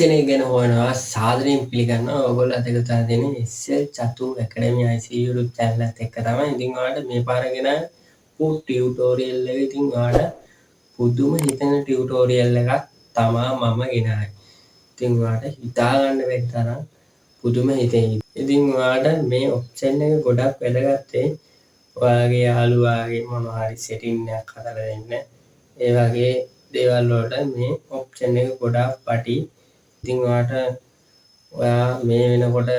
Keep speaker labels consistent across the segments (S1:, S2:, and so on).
S1: Option එක ගැන හොයනවා සාදරයෙන් පිළිගන්නවා. ඔයගොල්ලෝ අද ගොතා දෙන්නේ Chathu Academy I.C YouTube channel එකත් එක්ක තමයි. ඉතින් ඔයාලට මේ පාර ගෙන ටියුටෝරියල් එක ඉතින් ඔයාලට පුදුම හිතෙන ටියුටෝරියල් එකක් තමා මම ගෙනාවේ. ඉතින් ඔයාලට හිතා ගන්න බැරි තරම් පුදුම හිතෙයි. ඉතින් ඔයාලට මේ ඔප්ෂන් එක ගොඩක් වැදගත් වෙයි. ඔයාගේ යාළුවාගේ මොනවා හරි සෙටින් එකක් හදලා දෙන්න. ඒ වගේ දේවල් වලට මේ ඔප්ෂන් එක ගොඩාක් පටි. ඉතින් ඔයා මේ වෙනකොට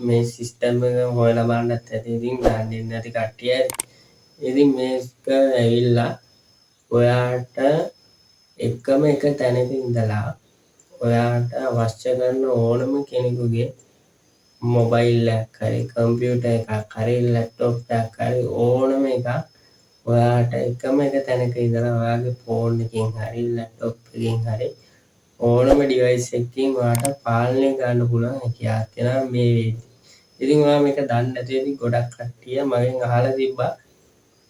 S1: මේ සිස්ටම් එක හොයලා බලන්නත් ඇති. ඉතින් දන්නේ නැති කට්ටිය ඇති. ඉතින් මේක ඇවිල්ලා ඔයාට එකම එක තැනක ඉඳලා ඔයාට අවශ්‍ය කරන ඕනම කෙනෙකුගේ මොබයිල් එකක් හරි කම්පියුටර් එකක් හරි ලැප්ටොප් එකක් හරි ඕනම එකක් ඔයාට එකම එක තැනක ඉඳලා ඔයාගේ ෆෝන් එකකින් හරි ලැප්ටොප් එකකින් හරි ඕනම ඩිවයිස් එකකින් ඔයාට පාලනය කරන්න පුළුවන් හැකියාවක් තියෙනවා මේ වේදි. ඉතින් ඔයා මේක දන්නේ නැති ඉතින් ගොඩක් කට්ටිය මගෙන් අහලා තිබ්බා.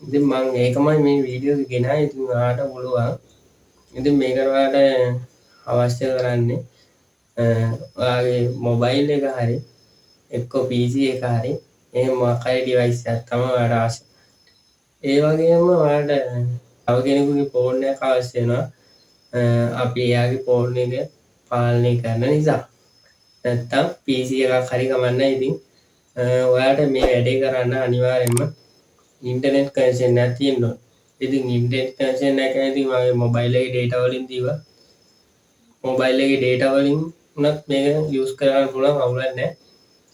S1: ඉතින් මම ඒකමයි මේ වීඩියෝ එක ගෙනාවේ. ඉතින් ඔයාට පුළුවන්. ඉතින් මේකට ඔයාට අවශ්‍ය කරන්නේ ඔයාගේ මොබයිල් එක හරි එක්ක PC එක හරි එහෙම මොකක් හරි ඩිවයිස් එකක් තමයි ඔයාට අවශ්‍ය. ඒ වගේම ඔයාට තව කෙනෙකුගේ ෆෝන් එකක් අවශ්‍ය වෙනවා. අපි එයාගේ ෆෝන් එක පාලනය කරන නිසා. නැත්තම් PC එකක් හරි කමන්නේ. ඉතින් ඔයාට මේ වැඩේ කරන්න අනිවාර්යයෙන්ම ඉන්ටර්නෙට් කනෙක්ෂන් එකක් තියෙන්න ඕන. ඉතින් ඉන්ටර්නෙට් කනෙක්ෂන් එක ඉතින් ඔයාගේ මොබයිල් එකේ data වලින් දීවා. මොබයිල් එකේ data වලින් උනත් මේක යූස් කරන්න පුළුවන් අවුලක් නැහැ.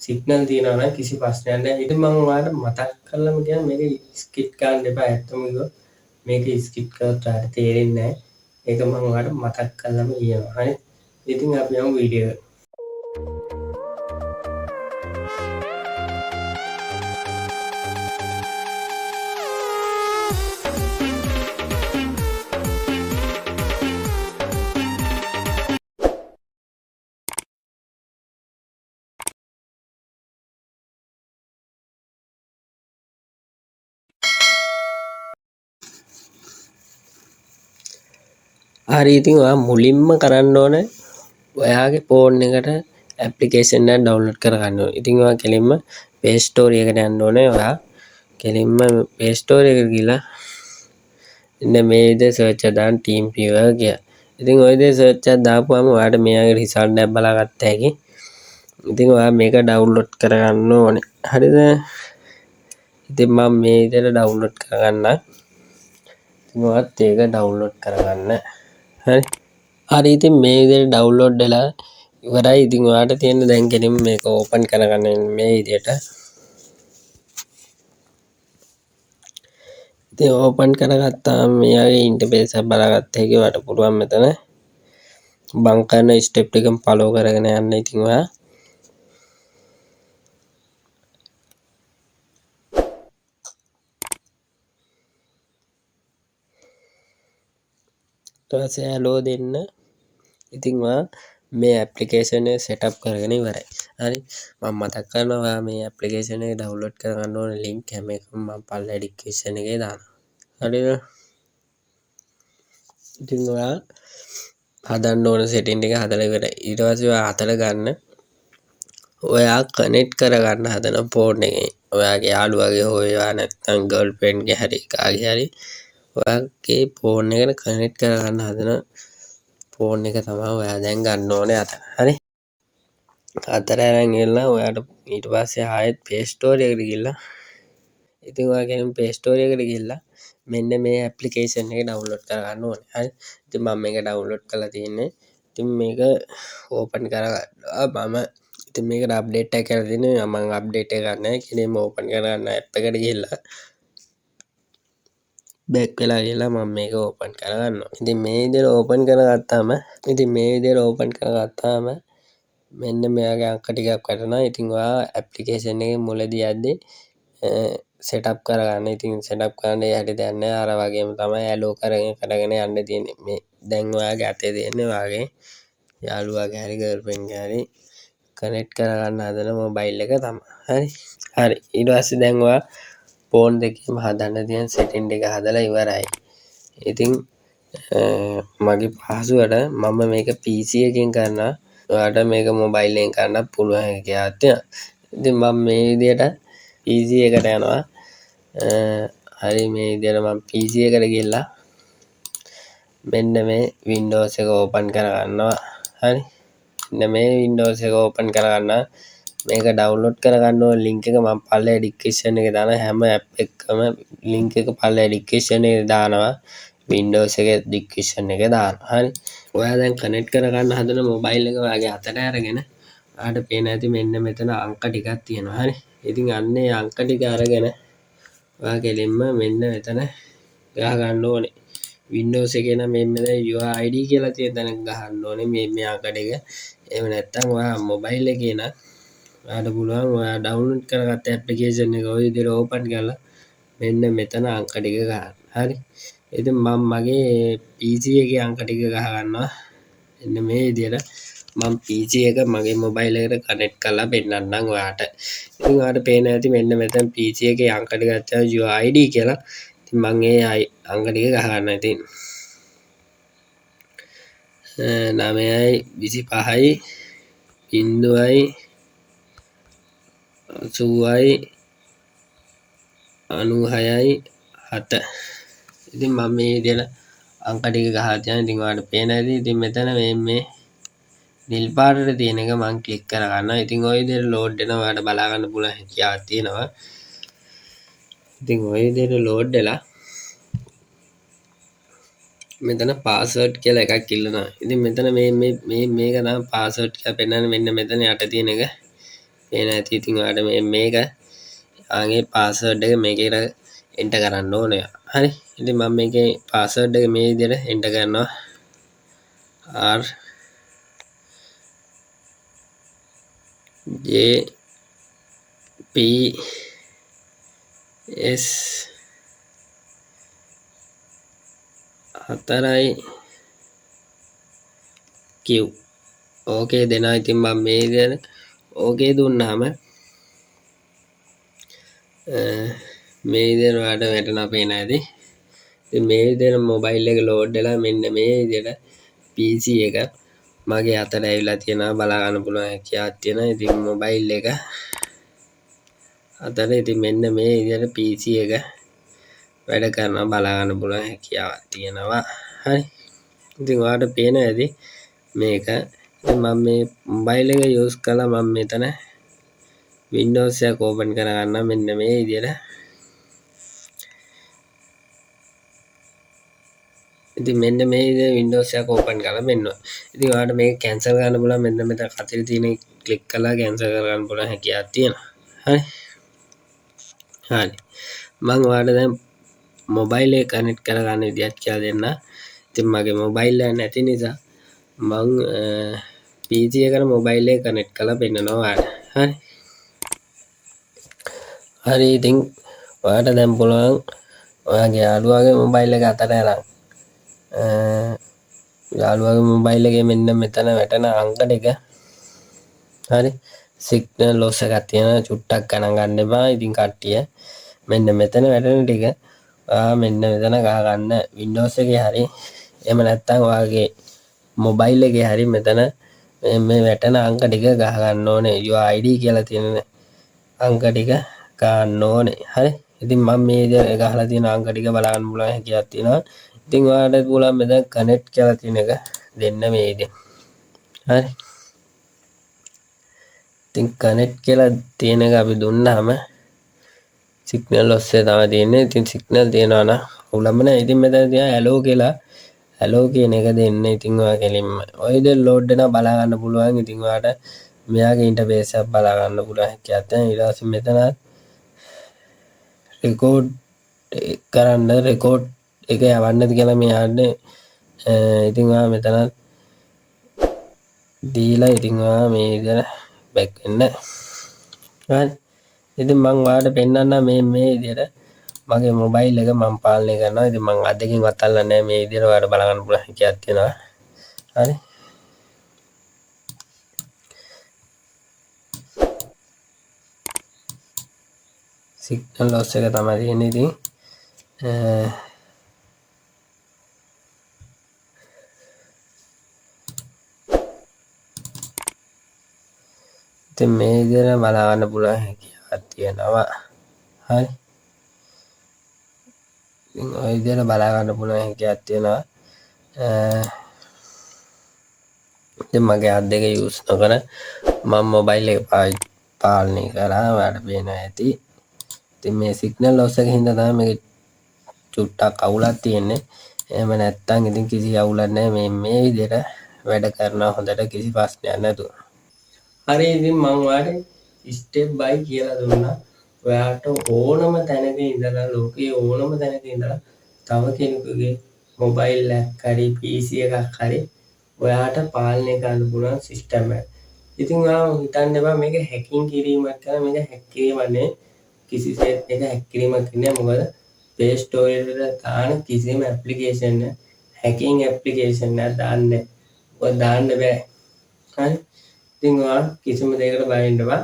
S1: සිග්නල් තියනවා නම් කිසි ප්‍රශ්නයක් නැහැ. ඉතින් මම ඔයාලට මතක් කරලම කියන මේක ස්කිප් කරන්න එපා. ඇත්තම කිව්වොත් මේක ස්කිප් කරොත් ඔයාලට තේරෙන්නේ නැහැ. ඒක මම ඔයාලට මතක් කරලම කියනවා. හරි. ඉතින් අපි යමු වීඩියෝ එකට. හරි ඉතින් ඔයා මුලින්ම කරන්න ඕන ඔයාගේ ෆෝන් එකට ඇප්ලිකේෂන් එකක් ඩවුන්ලෝඩ් කරගන්න ඕනේ. ඉතින් ඔයා කෙලින්ම Play Store එකට යන්න ඕනේ. ඔයා කෙලින්ම Play Store එකට ගිහලා ඉන්න මේ විදිහට සර්ච් එක දාන්න TeamViewer කියලා. ඉතින් ඔය විදිහට සර්ච් එකක් දාපුවම ඔයාට මෙයාගේ රිසල්ට් එකක් බලා ගන්න හැකි. ඉතින් ඔයා මේක ඩවුන්ලෝඩ් කරගන්න ඕනේ. හරිද? ඉතින් මම මේ විදිහට ඩවුන්ලෝඩ් කරගන්න. ඉතින් ඔයත් ඒක ඩවුන්ලෝඩ් කරගන්න. හරි ඉතින් මේ විදිහට ඩවුන්ලෝඩ් වෙලා ඉවරයි. ඉතින් ඔයාට තියෙන දැන් කෙලින්ම මේක ඕපන් කරගන්න මේ විදිහට. ඉතින් ඕපන් කරගත්තාම මෙයාගේ ඉන්ටර්ෆේස් එක බලාගත්ත හැකි. ඔයාට පුළුවන් මෙතන බං කරන ස්ටෙප් එකම ෆලෝ කරගෙන යන්න. ඉතින් ඔයා ඊට පස්සේ හැලෝ දෙන්න. ඉතින් ඔයා මේ ඇප්ලිකේෂන් එක සෙටප් කරගෙන ඉවරයි. හරි. මම මතක් කරනවා ඔයා මේ ඇප්ලිකේෂන් එක ඩවුන්ලෝඩ් කරගන්න ඕන ලින්ක් හැම එකම මම පල්ලෙහා ඩිස්ක්‍රිප්ෂන් එකේ දානවා. හරිද? ඉතින් ඔයා හදන්න ඕන සෙටින් එක හදලා ඉවරයි. ඊට පස්සේ ඔයා හදලා ගන්න ඔයා කනෙක්ට් කරගන්න හදන ෆෝන් එකේ ඔයාගේ යාළුවාගේ හෝ ඒවා නැත්නම් ගර්ල්ෆ්‍රෙන්ඩ්ගේ හරි කාගේ හරි ඔයාගේ ෆෝන් එකට කනෙක්ට් කරගන්න හදන ෆෝන් එක තමයි ඔයා දැන් ගන්න ඕනේ අතන. හරි. අතර අරන් ගිහලා ඔයාට ඊට පස්සේ ආයෙත් Play Store එකට ගිහලා ඉතින් ඔයා කියන්නේ Play Store එකට ගිහලා මෙන්න මේ ඇප්ලිකේෂන් එක ඩවුන්ලෝඩ් කරගන්න ඕනේ. හරි. ඉතින් මම මේක ඩවුන්ලෝඩ් කරලා තියෙන්නේ. ඉතින් මේක ඕපන් කරගන්නවා මම. ඉතින් මේකට අප්ඩේට් එකක් කරලා තියෙනවා. මම අප්ඩේට් එක ගන්න නැහැ. කෙලින්ම ඕපන් කරගන්න ඇප් එකට ගිහලා බෑක් වෙලා ගිහලා මම මේක ඕපන් කරගන්නවා. ඉතින් මේ විදිහට ඕපන් කරගත්තාම මෙන්න මෙයාගේ අංක ටිකක් වැටෙනවා. ඉතින් ඔයා ඇප්ලිකේෂන් එකේ මුලදී යද්දී සෙටප් කරගන්න. ඉතින් සෙටප් කරන්න යටි දෙයක් නැහැ. අර වගේම තමයි ඇලෝ කරගෙන යන්න තියෙන්නේ. මේ දැන් ඔයාගේ අතේ තියෙන්නේ ඔයාගේ යාළුවාගේ හරි ගර්ල්ෆ්‍රෙන්ඩ්ගේ හරි කනෙක්ට් කරගන්න හදන මොබයිල් එක තමයි. හරි. ඊට පස්සේ දැන් ඔයා ෆෝන් දෙකේම හදන්න තියෙන සෙටින් එක හදලා ඉවරයි. ඉතින් මගේ පහසුවට මම මේක PC එකකින් කරනවා. ඔයාලට මේක මොබයිල් එකෙන් කරන්න පුළුවන් හැකියාවක් තියෙනවා. ඉතින් මම මේ විදිහට PC එකට යනවා. හරි මේ විදිහට මම PC එකට ගිහලා මෙන්න මේ Windows එක ඕපන් කරගන්නවා. හරි. මෙන්න මේ Windows එක ඕපන් කරගන්නවා. මේක ඩවුන්ලෝඩ් කරගන්න ඕන ලින්ක් එක මම පල්ලේ ඩිස්ක්‍රිප්ෂන් එකේ දානවා. හැම ඇප් එකකම ලින්ක් එක පල්ලේ ඩිස්ක්‍රිප්ෂන් එකේ දානවා. Windows එකේ ඩිස්ක්‍රිප්ෂන් එකේ දානවා. හරි. ඔයා දැන් කනෙක්ට් කරගන්න හදන මොබයිල් එක ඔයාගේ අතට අරගෙන ඔයාලට පේන ඇති මෙන්න මෙතන අංක ටිකක් තියෙනවා. හරි. ඉතින් අන්නේ අංක ටික අරගෙන ඔයා කෙලින්ම මෙන්න මෙතන ගහ ගන්න ඕනේ. Windows එකේ නම් මෙන්න මෙතන UID කියලා තියෙන තැන ගහන්න ඕනේ මේ අංක ටික. එහෙම නැත්නම් ඔයා මොබයිල් එකේ නම් ඔයාලට පුළුවන් ඔයා ඩවුන්ලෝඩ් කරගත්ත ඇප්ලිකේෂන් එක ඔය විදිහට ඕපන් කරලා මෙන්න මෙතන අංක ටික ගන්න. හරි. ඉතින් මම මගේ PC එකේ අංක ටික ගහ ගන්නවා. මෙන්න මේ විදිහට මම PC එක මගේ මොබයිල් එකට කනෙක්ට් කරලා පෙන්නන්නම් ඔයාට. ඉතින් ඔයාලට පේන ඇති මෙන්න මෙතන PC එකේ අංක ටික ගත්තා UID කියලා. ඉතින් මම ඒ අංක ටික ගහ ගන්නවා. ඉතින් 9යි 25යි 0යි 80යි 96යි 7. ඉතින් මම මේ විදිහට අංක ටික ගහලා තියන. ඉතින් ඔයාලට පේන ඇති. ඉතින් මෙතන මේ නිල් පාටට තියෙන එක මම ක්ලික් කර ගන්නවා. ඉතින් ওই විදිහට ලෝඩ් වෙනවා. ඔයාලට බලා ගන්න පුළුවන් හැකියාවක් තියෙනවා. ඉතින් ওই විදිහට ලෝඩ් වෙලා මෙතන පාස්වර්ඩ් කියලා එකක් ඉල්ලනවා. ඉතින් මෙතන මේක තමයි පාස්වර්ඩ් කියලා පෙන්නන්නේ. මෙන්න මෙතන යට තියෙන එක පේන ඇති. ඉතින් ඔයාලට මේක ආගේ පාස්වර්ඩ් එක මේකට එන්ටර් කරන්න ඕනේ. හරි. ඉතින් මම මේකේ පාස්වර්ඩ් එක මේ විදිහට එන්ටර් කරනවා. R J P S 4යි Q. ඕකේ දෙනවා. ඉතින් මම මේ විදිහට ඕකේ දුන්නාම මේ විදිහට ඔයාලට වැටෙනවා පේන ඇති. ඉතින් මේ විදිහට මොබයිල් එක ලෝඩ් වෙලා මෙන්න මේ විදිහට PC එක මගේ අතට ඇවිල්ලා තියෙනවා. බලා ගන්න පුළුවන් හැකියාවක් තියෙනවා. ඉතින් මොබයිල් එක අතට ඉතින් මෙන්න මේ විදිහට PC එක වැඩ කරනවා. බලා ගන්න පුළුවන් හැකියාවක් තියෙනවා. හරි. ඉතින් ඔයාලට පේන ඇති මේක. ඉතින් මම මේ මොබයිල් එක යූස් කළා. මම මෙතන Windows එක ඕපන් කරගන්න මෙන්න මේ විදිහට. ඉතින් මෙන්න මේ විදිහට Windows එක ඕපන් කරලා මෙන්න. ඉතින් ඔයාලට මේක කැන්සල් කරන්න පුළුවන්. මෙන්න මෙතන කතේ තියෙන ක්ලික් කරලා කැන්සල් කරගන්න පුළුවන් හැකියාවක් තියෙනවා. හරි. හරි. මම ඔයාලට දැන් මොබයිල් එක කනෙක්ට් කරගන්න විදිහත් කියලා දෙන්න. ඉතින් මගේ මොබයිල් එක නැති නිසා මම PC එකට මොබයිල් එක කනෙක්ට් කරලා පෙන්නනවා ඔයාලට. හරි. හරි. ඉතින් ඔයාලට දැන් පුළුවන් ඔයාගේ යාළුවාගේ මොබයිල් එක අතට අරන් යාළුවාගේ මොබයිල් එකේ මෙන්න මෙතන වැටෙන අංක ටික හරි සිග්නල් ලොස් එකක් තියෙනවා. චුට්ටක් ගණන් ගන්න එපා. ඉතින් කට්ටිය මෙන්න මෙතන වැටෙන ටික මෙන්න මෙතන ගහ ගන්න. Windows එකේ හරි එහෙම නැත්නම් ඔයාගේ මොබයිල් එකේ හරි මෙතන මේ වැටෙන අංක ටික ගහ ගන්න ඕනේ. UID කියලා තියෙන අංක ටික ගන්න ඕනේ. හරි. ඉතින් මම මේ විදිහට ගහලා තියෙන අංක ටික බලා ගන්න පුළුවන් හැකියාවක් තියෙනවා. ඉතින් ඔයාලට පුළුවන් මෙතන කනෙක්ට් කියලා තියෙන එක දෙන්න මේ විදිහට. හරි. ඉතින් කනෙක්ට් කියලා තියෙන එක අපි දුන්නාම සිග්නල් ඔස්සේ තමයි තියෙන්නේ. ඉතින් සිග්නල් තියනවා නම් උලම්ම නැහැ. ඉතින් මෙතන තියා hello කියලා hello කියන එක දෙන්න. ඉතින් ඔයා කෙලින්ම ඔය විදිහට ලෝඩ් වෙනවා බලා ගන්න පුළුවන්. ඉතින් ඔයාලට මෙයාගේ ඉන්ටර්ෆේස් එක බලා ගන්න පුළුවන් හැකියාවක් තියෙනවා. ඊට පස්සේ මෙතන රෙකෝඩ් කරන්න රෙකෝඩ් එක යවන්නද කියලා මේ යන්නේ. ඉතින් ඔයා මෙතන දීලා ඉතින් ඔයා මේ විදිහට බැක් වෙන්න. හරි. ඉතින් මම ඔයාලට පෙන්නන්න මේ විදිහට මගේ මොබයිල් එක මම පාලනය කරනවා. ඉතින් මම අදකින්වත් අල්ලන්නේ නැහැ. මේ විදිහට ඔයාලට බලා ගන්න පුළුවන් හැකියාවක් තියෙනවා. හරි. සිග්නල් ලොස් එක තමයි තියෙන්නේ. ඉතින් ඉතින් මේ විදිහට බලා ගන්න පුළුවන් හැකියාවක් තියෙනවා. හරි. ඉතින් ඔය විදිහට බලා ගන්න පුළුවන් හැකියාවක් තියෙනවා. ඉතින් මගේ අත් දෙක යූස් නොකර මම මොබයිල් එක පාලනය කරා. ඔයාලට පේනවා ඇති. ඉතින් මේ සිග්නල් ලොස් එක හින්දා තමයි මේක චුට්ටක් අවුලක් තියෙන්නේ. එහෙම නැත්තම් ඉතින් කිසි අවුලක් නැහැ. මේ විදිහට වැඩ කරනවා හොඳට කිසි ප්‍රශ්නයක් නැතුව. හරි ඉතින් මම ඔයාලට ස්ටෙප් බයි කියලා දුන්නා. ඔයාට ඕනම තැනක ඉඳලා ලෝකයේ ඕනම තැනක ඉඳලා තව කෙනෙකුගේ මොබයිල් එකක් හරි PC එකක් හරි ඔයාට පාලනය කරන්න පුළුවන් සිස්ටම් එකක්. ඉතින් ඔයා හිතන්න එපා මේක හැකින් කිරීමක් කරලා මේක හැක් කිරීමක් නෙවෙයි. කිසිසේත් මේක හැක් කිරීමක් නෙවෙයි. මොකද Play Store එකට දාන කිසිම ඇප්ලිකේෂන් එක හැකින් ඇප්ලිකේෂන් එකක් දාන්නේ. ඔය දාන්න බෑ. හරි. ඉතින් ඔයා කිසිම දෙයකට බය වෙන්න එපා.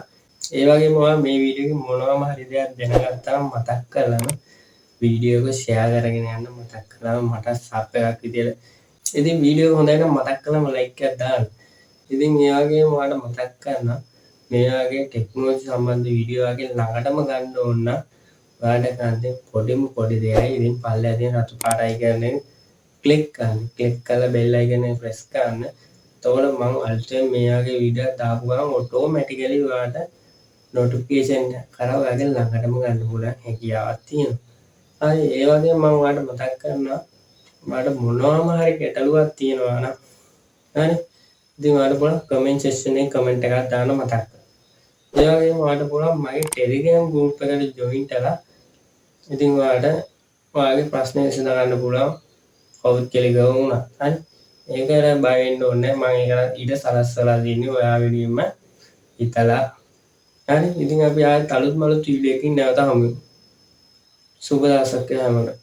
S1: ඒ වගේම ඔයා මේ වීඩියෝ එකේ මොනවාම හරි දෙයක් දැනගත්තාම මතක් කරලම වීඩියෝ එක ෂෙයා කරගෙන යන්න මතක් කරලාම මට සබ් එකක් විදියට. ඉතින් වීඩියෝ එක හොඳයි නම් මතක් කරලාම ලයික් එකක් දාන්න. ඉතින් ඒ වගේම ඔයාලට මතක් කරනවා මේ වගේ ටෙක්නොලොජි සම්බන්ධ වීඩියෝ වගේ ළඟටම ගන්න ඕන නම් ඔයාලට කරන්නේ පොඩි දෙයයි. ඉතින් පල්ලෙහා තියෙන රතු පාටයි කියන්නේ ක්ලික් කරන්න. ක්ලික් කරලා බෙල් අයිකන් එක ප්‍රෙස් කරන්න. එතකොට මම අලුතෙන් මේ වගේ වීඩියෝ දාපු ගමන් ඔටෝමැටිකලි ඔයාලට නොටිෆිකේෂන් කරා ඔයාගේ ළඟටම ගන්න පුළුවන් හැකියාවක් තියෙනවා. හරි ඒ වගේම මම ඔයාලට මතක් කරනවා ඔයාලට මොනවාම හරි ගැටලුවක් තියෙනවා නම් හරි ඉතින් ඔයාලට පුළුවන් කමෙන්ට් සෙක්ෂන් එකේ කමෙන්ට් එකක් දාන්න මතක් කරගන්න. ඒ වගේම ඔයාලට පුළුවන් මගේ ටෙලිග්‍රෑම් ගෲප් එකට ජොයින් වෙලා ඉතින් ඔයාලට ඔයාගේ ප්‍රශ්න විසඳ ගන්න පුළුවන් කවුරුත් කෙලිගම වුණා. හරි ඒකට බය වෙන්න ඕනේ නැහැ. මම ඒකට ඊට සලස්සලා දෙන්නේ ඔයා වෙනුවෙන්ම හිතලා. හරි ඉතින් අපි ආයෙත් අලුත් මලුත් වීඩියෝ එකකින් නැවත හමු වෙමු. සුබ දවසක් හැමෝටම.